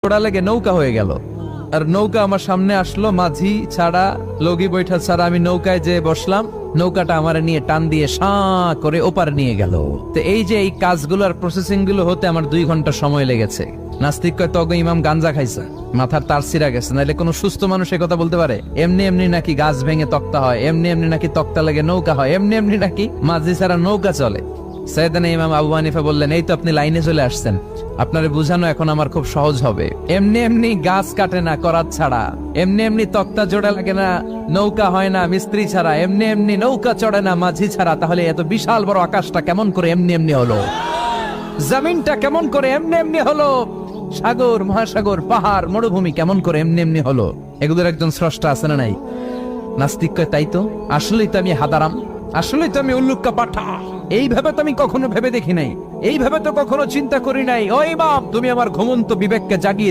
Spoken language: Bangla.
ওটা লেগে নৌকা হয়ে গেল। আর নৌকা আমার সামনে আসলো, মাঝি ছাড়া লগি বৈঠা ছাড়া আমি নৌকায় যে বসলাম, নৌকাটা আমার নিয়ে টান দিয়ে সাঁ করে ওপারে নিয়ে গেল। তো এই যে এই কাজগুলো আর প্রসেসিং গুলো হতে আমার 2 ঘন্টা সময় লেগেছে। নাস্তিক কয় তগ ইমাম গাঞ্জা খাইছে, মাথার তার ছিঁড়া গেছে, নাহলে কোনো সুস্থ মানুষ এ কথা বলতে পারে? এমনি এমনি নাকি গাছ ভেঙে তক্তা হয়, এমনি এমনি নাকি তক্তা লেগে নৌকা হয়, এমনি এমনি নাকি মাঝি ছাড়া নৌকা চলে? সাইয়েদনা ইমাম আবু হানিফা বললেন, এই তো আপনি লাইনে চলে আসছেন, আপনারে বুঝানো এখন আমার খুব সহজ হবে। এমনি এমনি গাছ কাটে না করাত ছাড়া, এমনি এমনি তক্তা জোড়া লাগে না, নৌকা হয় না মিস্ত্রি ছাড়া, এমনি এমনি নৌকা চড়ে না মাঝি ছাড়া। তাহলে এত বিশাল বড় আকাশটা কেমন করে এমনি এমনি হলো? জমিনটা কেমন করে এমনি এমনি হলো? সাগর, মহাসাগর, পাহাড়, মরুভূমি কেমন করে এমনি এমনি হলো? এগুলোর একজন স্রষ্টা আছে না নাই? নাস্তিক কয়, তাই তো, আসলেই তো আমি হাদারাম, আসলেই তো আমি উল্লুক্কা পাঠা। এইভাবে তো আমি কখনো ভেবে দেখি নাই, এইভাবে তো কখনো চিন্তা করি নাই। ও ইমাম, তুমি আমার ঘুমন্ত বিবেককে জাগিয়ে